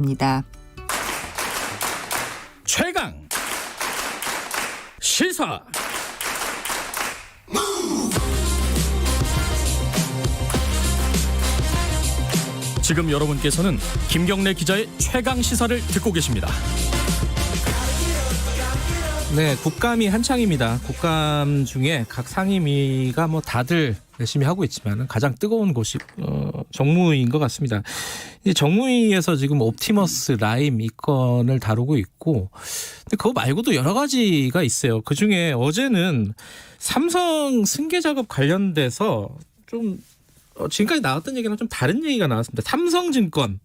입니다. 최강 시사. 지금 여러분께서는 김경래 기자의 최강 시사를 듣고 계십니다. 네, 국감이 한창입니다. 국감 중에 각 상임위가 뭐 다들 열심히 하고 있지만 가장 뜨거운 곳이 정무위인 것 같습니다. 이 정무위에서 지금 옵티머스 라임 이 건을 다루고 있고, 근데 그거 말고도 여러 가지가 있어요. 그 중에 어제는 삼성 승계 작업 관련돼서 좀 지금까지 나왔던 얘기랑 좀 다른 얘기가 나왔습니다. 삼성증권.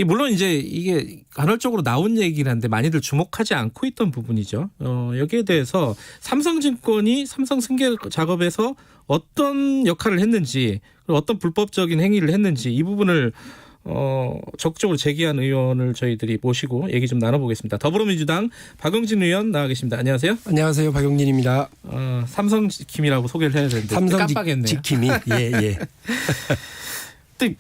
물론 이제 이게 간헐적으로 나온 얘기긴 한데 많이들 주목하지 않고 있던 부분이죠. 여기에 대해서 삼성증권이 삼성 승계 작업에서 어떤 역할을 했는지, 그리고 어떤 불법적인 행위를 했는지 이 부분을 적극적으로 제기한 의원을 저희들이 모시고 얘기 좀 나눠보겠습니다. 더불어민주당 박용진 의원 나와 계십니다. 안녕하세요. 안녕하세요. 박용진입니다. 삼성지킴이라고 소개를 해야 되는데 깜빡했네요. 삼성지킴이. 예. 근데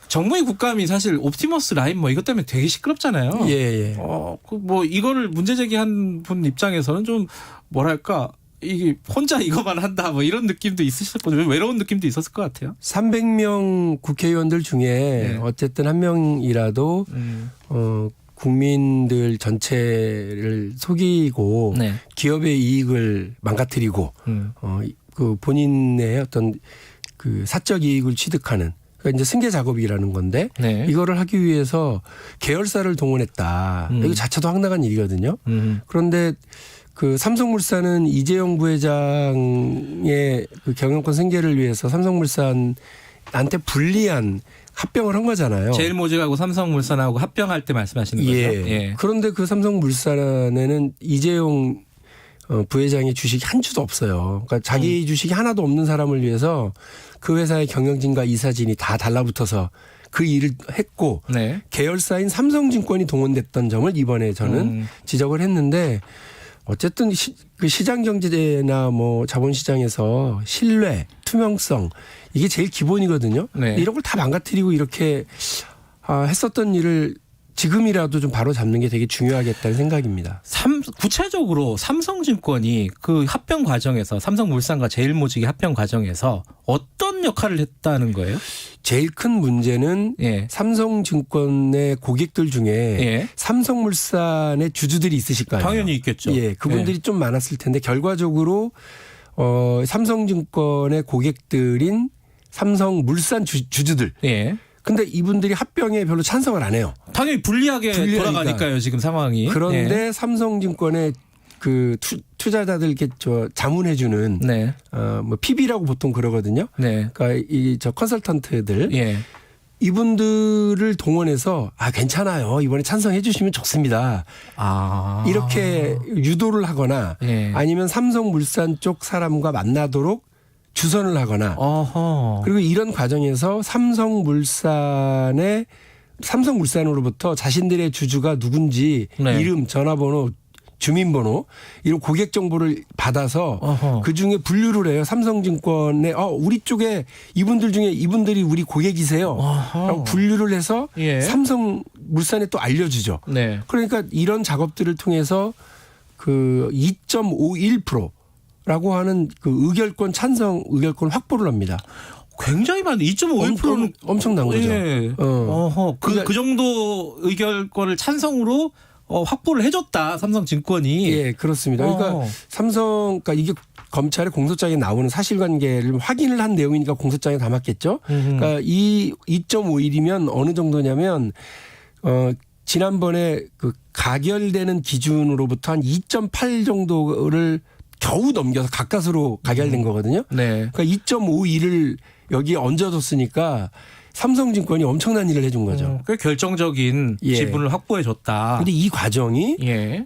정무위 국감이 사실 옵티머스 라인 뭐 이것 때문에 되게 시끄럽잖아요. 예. 뭐 이거를 문제 제기한 분 입장에서는 좀 뭐랄까, 이게 혼자 이거만 한다 뭐 이런 느낌도 있으셨을 거예요. 외로운 느낌도 있었을 것 같아요. 300명 국회의원들 중에 어쨌든 한 명이라도 국민들 전체를 속이고 기업의 이익을 망가뜨리고 그 본인의 어떤 그 사적 이익을 취득하는, 그러니까 이제 승계 작업이라는 건데 이거를 하기 위해서 계열사를 동원했다. 이거 자체도 황당한 일이거든요. 그런데 그 삼성물산은 이재용 부회장의 그 경영권 승계를 위해서 삼성물산한테 불리한 합병을 한 거잖아요. 제일모직하고 삼성물산하고 합병할 때 말씀하시는 거죠? 예. 그런데 그 삼성물산에는 이재용 부회장의 주식이 한 주도 없어요. 그러니까 자기 주식이 하나도 없는 사람을 위해서 그 회사의 경영진과 이사진이 다 달라붙어서 그 일을 했고 계열사인 삼성증권이 동원됐던 점을 이번에 저는 지적을 했는데, 어쨌든 그 시장 경제나 뭐 자본시장에서 신뢰, 투명성 이게 제일 기본이거든요. 이런 걸 다 망가뜨리고 이렇게 했었던 일을 지금이라도 좀 바로 잡는 게 되게 중요하겠다는 생각입니다. 구체적으로 삼성증권이 그 합병 과정에서 삼성물산과 제일모직의 합병 과정에서 어떤 역할을 했다는 거예요? 제일 큰 문제는 삼성증권의 고객들 중에 삼성물산의 주주들이 있으실 거예요. 당연히 있겠죠. 그분들이 좀 많았을 텐데 결과적으로 삼성증권의 고객들인 삼성물산 주주들. 근데 이분들이 합병에 별로 찬성을 안 해요. 당연히 불리하게 돌아가니까요, 지금 상황이. 그런데 삼성증권의 그 투자자들께 자문해주는 뭐 PB라고 보통 그러거든요. 그러니까 저 컨설턴트들 이분들을 동원해서 괜찮아요, 이번에 찬성해 주시면 좋습니다. 이렇게 유도를 하거나 아니면 삼성물산 쪽 사람과 만나도록 주선을 하거나 그리고 이런 과정에서 삼성물산으로부터 자신들의 주주가 누군지 이름, 전화번호, 주민번호 이런 고객 정보를 받아서 그중에 분류를 해요. 삼성증권에 우리 쪽에 이분들 중에 이분들이 우리 고객이세요 라고 분류를 해서 삼성물산에 또 알려주죠. 그러니까 이런 작업들을 통해서 그 2.51% 라고 하는 그 찬성 의결권 확보를 합니다. 굉장히 많네. 2.51%는 엄청난 거죠. 그 정도 의결권을 찬성으로 확보를 해줬다, 삼성증권이. 예, 그렇습니다. 그러니까 그러니까 이게 검찰의 공소장에 나오는 사실관계를 확인을 한 내용이니까 공소장에 담았겠죠. 그러니까 이 2.51이면 어느 정도냐면 지난번에 그 가결되는 기준으로부터 한 2.8 정도를 겨우 넘겨서 가까스로 가결된 거거든요. 그러니까 2.51을 여기에 얹어뒀으니까 삼성증권이 엄청난 일을 해준 거죠. 꽤 결정적인 지분을 확보해줬다. 그런데 이 과정이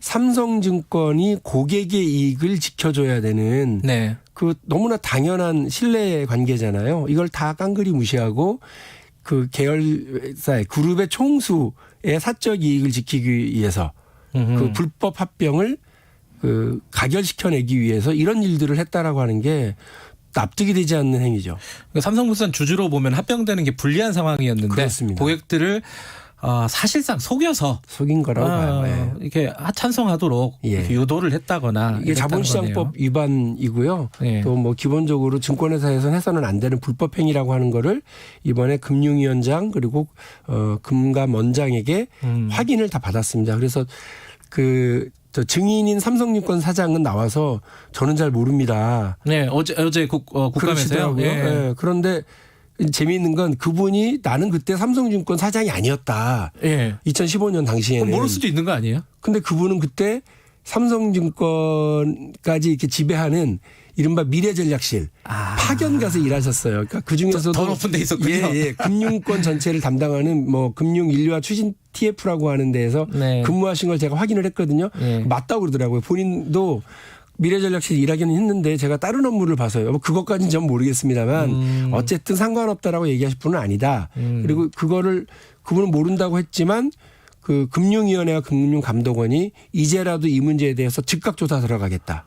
삼성증권이 고객의 이익을 지켜줘야 되는 그 너무나 당연한 신뢰 관계잖아요. 이걸 다 깡그리 무시하고 그 계열사의 그룹의 총수의 사적 이익을 지키기 위해서 그 불법 합병을 그 가결시켜내기 위해서 이런 일들을 했다라고 하는 게 납득이 되지 않는 행위죠. 그러니까 삼성물산 주주로 보면 합병되는 게 불리한 상황이었는데 그렇습니다. 고객들을 사실상 속여서 속인 거라고 봐요. 예. 이렇게 찬성하도록 예. 이렇게 유도를 했다거나 이게 자본시장법 위반이고요. 예. 또 뭐 기본적으로 증권회사에서는 해서는 안 되는 불법 행위라고 하는 거를 이번에 금융위원장 그리고 금감원장에게 확인을 다 받았습니다. 그래서 저 증인인 삼성증권 사장은 나와서 저는 잘 모릅니다. 네, 어제 국감에서요. 그러시더라고요. 예. 예. 그런데 재미있는 건 그분이 나는 그때 삼성증권 사장이 아니었다. 예. 2015년 당시에는. 모를 수도 있는 거 아니에요? 근데 그분은 그때 삼성증권까지 이렇게 지배하는 이른바 미래전략실 파견 가서 일하셨어요. 그러니까 그 중에서도 더 높은 데 있었군요. 예, 금융권 전체를 담당하는 뭐 금융 인류화 추진 TF라고 하는 데에서 네. 근무하신 걸 제가 확인을 했거든요. 네. 맞다고 그러더라고요. 본인도 미래전략실 일하기는 했는데 제가 다른 업무를 봐서요. 뭐 그것까지는 전 모르겠습니다만 어쨌든 상관없다라고 얘기하실 분은 아니다. 그리고 그분은 모른다고 했지만 그 금융위원회와 금융감독원이 이제라도 이 문제에 대해서 즉각 조사 들어가겠다.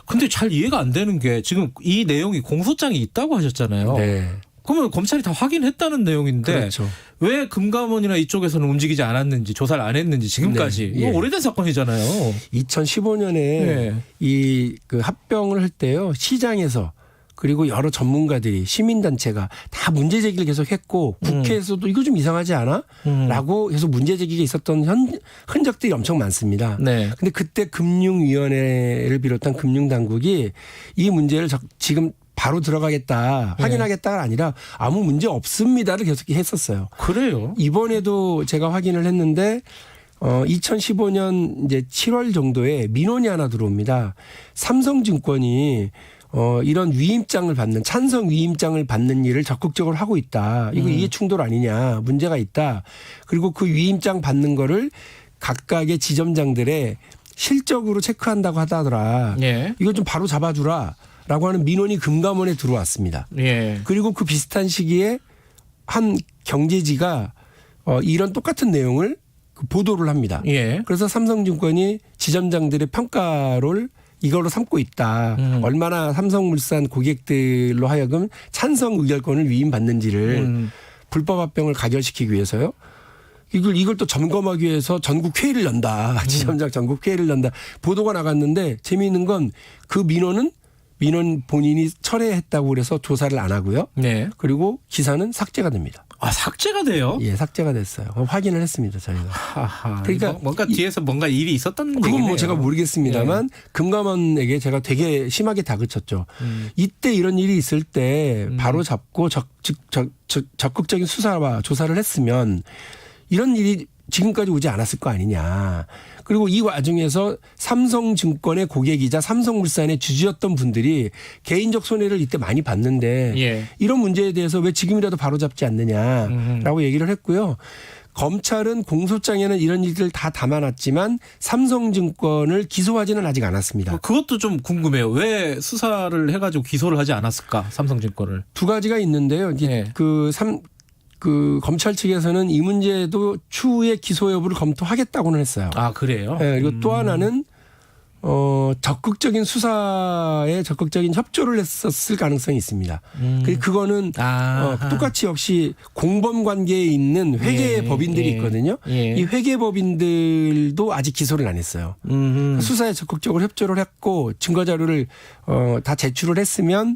근데 잘 이해가 안 되는 게 지금 이 내용이 공소장이 있다고 하셨잖아요. 네. 그러면 검찰이 다 확인했다는 내용인데 그렇죠. 왜 금감원이나 이쪽에서는 움직이지 않았는지 조사를 안 했는지 지금까지 네. 이거 예. 오래된 사건이잖아요. 2015년에 네. 이 그 합병을 할 때요 시장에서 그리고 여러 전문가들이 시민단체가 다 문제 제기를 계속했고 국회에서도 이거 좀 이상하지 않아? 라고 해서 문제 제기가 있었던 흔적들이 엄청 많습니다. 네. 근데 그때 금융위원회를 비롯한 금융당국이 이 문제를 지금 바로 들어가겠다 확인하겠다가 아니라 아무 문제 없습니다를 계속 했었어요. 그래요? 이번에도 제가 확인을 했는데 2015년 이제 7월 정도에 민원이 하나 들어옵니다. 삼성증권이 이런 위임장을 받는 찬성 위임장을 받는 일을 적극적으로 하고 있다. 이거 이해 충돌 아니냐. 문제가 있다. 그리고 그 위임장 받는 거를 각각의 지점장들의 실적으로 체크한다고 하더라. 예. 이거 좀 바로 잡아주라. 라고 하는 민원이 금감원에 들어왔습니다. 예. 그리고 그 비슷한 시기에 한 경제지가 이런 똑같은 내용을 보도를 합니다. 예. 그래서 삼성증권이 지점장들의 평가를 이걸로 삼고 있다. 얼마나 삼성물산 고객들로 하여금 찬성 의결권을 위임받는지를 불법 합병을 가결시키기 위해서요. 이걸 또 점검하기 위해서 전국 회의를 연다. 지점장 전국 회의를 연다. 보도가 나갔는데 재미있는 건 그 민원 본인이 철회했다고 그래서 조사를 안 하고요. 네. 그리고 기사는 삭제가 됩니다. 아, 삭제가 돼요? 예, 삭제가 됐어요. 확인을 했습니다, 저희가. 하하. 그러니까 뭔가 뒤에서 뭔가 일이 있었던 그건 얘기네요. 뭐 제가 모르겠습니다만 금감원에게 제가 되게 심하게 다그쳤죠. 이때 이런 일이 있을 때 바로 잡고 적극적인 수사와 조사를 했으면 이런 일이 지금까지 오지 않았을 거 아니냐. 그리고 이 와중에서 삼성증권의 고객이자 삼성물산의 주주였던 분들이 개인적 손해를 이때 많이 봤는데 예. 이런 문제에 대해서 왜 지금이라도 바로잡지 않느냐라고 얘기를 했고요. 검찰은 공소장에는 이런 일들 다 담아놨지만 삼성증권을 기소하지는 아직 않았습니다. 그것도 좀 궁금해요. 왜 수사를 해가지고 기소를 하지 않았을까? 삼성증권을. 두 가지가 있는데요. 이제 예. 그 검찰 측에서는 이 문제도 추후에 기소 여부를 검토하겠다고는 했어요. 아, 그래요? 네, 그리고 또 하나는 적극적인 수사에 적극적인 협조를 했었을 가능성이 있습니다. 그거는 똑같이 역시 공범 관계에 있는 회계 예, 법인들이 예, 있거든요. 예. 이 회계 법인들도 아직 기소를 안 했어요. 수사에 적극적으로 협조를 했고 증거 자료를 다 제출을 했으면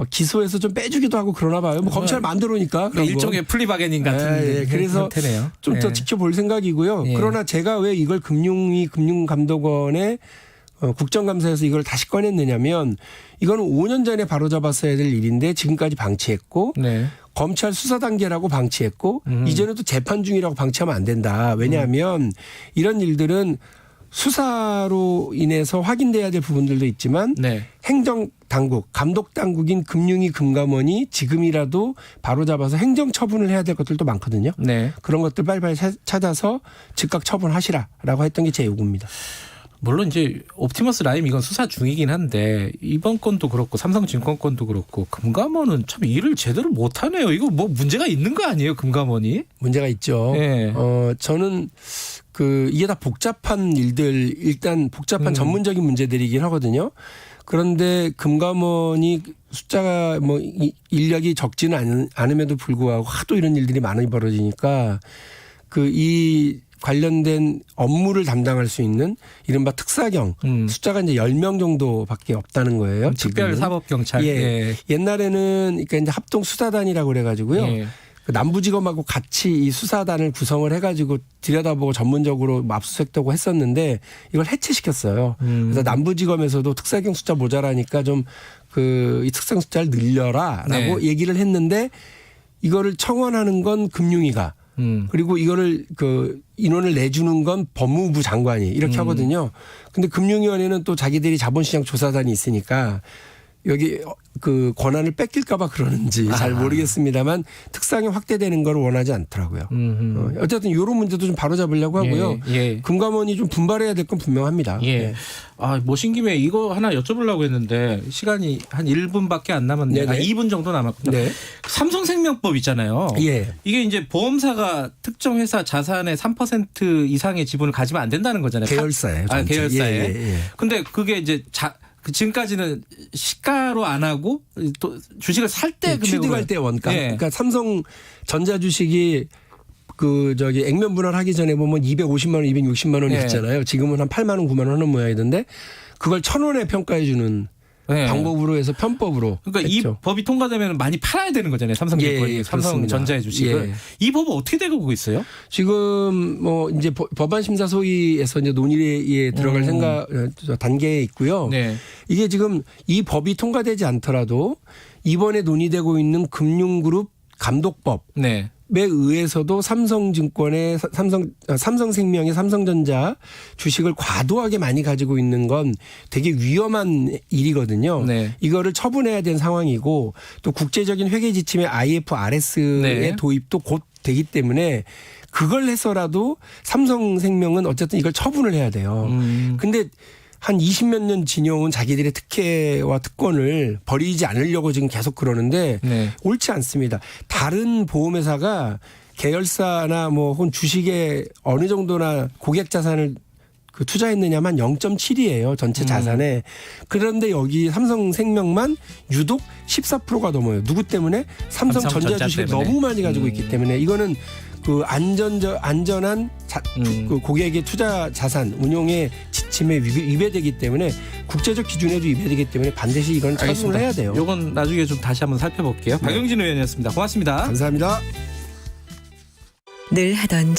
기소해서 좀 빼주기도 하고 그러나 봐요. 뭐 검찰 만들어니까 그런 일종의 플리바게닝 같은 예, 그래서 형태네요. 좀 더 예. 지켜볼 생각이고요. 예. 그러나 제가 왜 이걸 금융감독원에 국정감사에서 이걸 다시 꺼냈느냐면 이거는 5년 전에 바로잡았어야 될 일인데 지금까지 방치했고 네. 검찰 수사 단계라고 방치했고 이제는 또 재판 중이라고 방치하면 안 된다. 왜냐하면 이런 일들은 수사로 인해서 확인돼야 될 부분들도 있지만 네. 행정당국, 감독당국인 금융위 금감원이 지금이라도 바로잡아서 행정처분을 해야 될 것들도 많거든요. 네. 그런 것들 빨리빨리 찾아서 즉각 처분하시라라고 했던 게 제 요구입니다. 물론 이제 옵티머스 라임 이건 수사 중이긴 한데 이번 건도 그렇고 삼성증권 건도 그렇고 금감원은 참 일을 제대로 못하네요. 이거 뭐 문제가 있는 거 아니에요, 금감원이? 문제가 있죠. 네. 저는 이게 다 복잡한 일들 일단 복잡한 전문적인 문제들이긴 하거든요. 그런데 금감원이 숫자가 인력이 적지는 않음에도 불구하고 하도 이런 일들이 많이 벌어지니까 이 관련된 업무를 담당할 수 있는 이른바 특사경 숫자가 이제 10명 정도밖에 없다는 거예요. 특별 사법 경찰. 예. 옛날에는 그러니까 이제 합동 수사단이라고 그래 가지고요. 예. 그 남부지검하고 같이 이 수사단을 구성을 해 가지고 들여다보고 전문적으로 압수수색하고 했었는데 이걸 해체시켰어요. 그래서 남부지검에서도 특사경 숫자 모자라니까 좀 이 특사경 숫자를 늘려라라고 네. 얘기를 했는데 이거를 청원하는 건 금융위가 그리고 이거를 인원을 내주는 건 법무부 장관이 이렇게 하거든요. 근데 금융위원회는 또 자기들이 자본시장 조사단이 있으니까 여기 권한을 뺏길까봐 그러는지 잘 모르겠습니다만 특상이 확대되는 걸 원하지 않더라고요. 어쨌든 이런 문제도 좀 바로잡으려고 하고요. 예. 금감원이 좀 분발해야 될 건 분명합니다. 예. 네. 모신 김에 이거 하나 여쭤보려고 했는데 시간이 한 1분밖에 안 남았네요. 네네. 2분 정도 남았거든요. 네. 삼성생명법 있잖아요. 예. 이게 이제 보험사가 특정 회사 자산의 3% 이상의 지분을 가지면 안 된다는 거잖아요. 계열사예요. 전체. 계열사에. 예. 근데 그게 이제 지금까지는 시가로 안 하고 또 주식을 살 때 취득할 때 원가. 예. 그러니까 삼성 전자 주식이 액면 분할하기 전에 보면 250만 원, 260만 원이었잖아요. 지금은 한 8만 원, 9만 원 하는 모양이던데 그걸 1,000원에 평가해 주는 방법으로 해서 편법으로. 그러니까 했죠. 이 법이 통과되면 많이 팔아야 되는 거잖아요. 삼성증권이 예, 삼성전자의 주식을. 예. 이 법은 어떻게 되고 있어요? 지금 이제 법안 심사 소위에서 이제 논의에 들어갈 단계에 있고요. 네. 이게 지금 이 법이 통과되지 않더라도 이번에 논의되고 있는 금융그룹 감독법. 네. 에 의해서도 삼성증권의 삼성생명의 삼성전자 주식을 과도하게 많이 가지고 있는 건 되게 위험한 일이거든요. 네. 이거를 처분해야 되는 상황이고 또 국제적인 회계 지침의 IFRS의 네. 도입도 곧 되기 때문에 그걸 해서라도 삼성생명은 어쨌든 이걸 처분을 해야 돼요. 근데 한 20몇 년 진영은 자기들의 특혜와 특권을 버리지 않으려고 지금 계속 그러는데 네. 옳지 않습니다. 다른 보험회사가 계열사나 혹은 주식에 어느 정도나 고객 자산을 투자했느냐만 0.7이에요. 전체 자산에. 그런데 여기 삼성생명만 유독 14%가 넘어요. 누구 때문에? 삼성전자 주식을 때문에. 너무 많이 가지고 있기 때문에 이거는 안전한 고객의 투자 자산 운용의 지침에 위배되기 때문에 국제적 기준에도 위배되기 때문에 반드시 이건 처분을 해야 돼요. 이건 나중에 좀 다시 한번 살펴볼게요. 박영진 의원이었습니다. 고맙습니다. 감사합니다. 늘 하던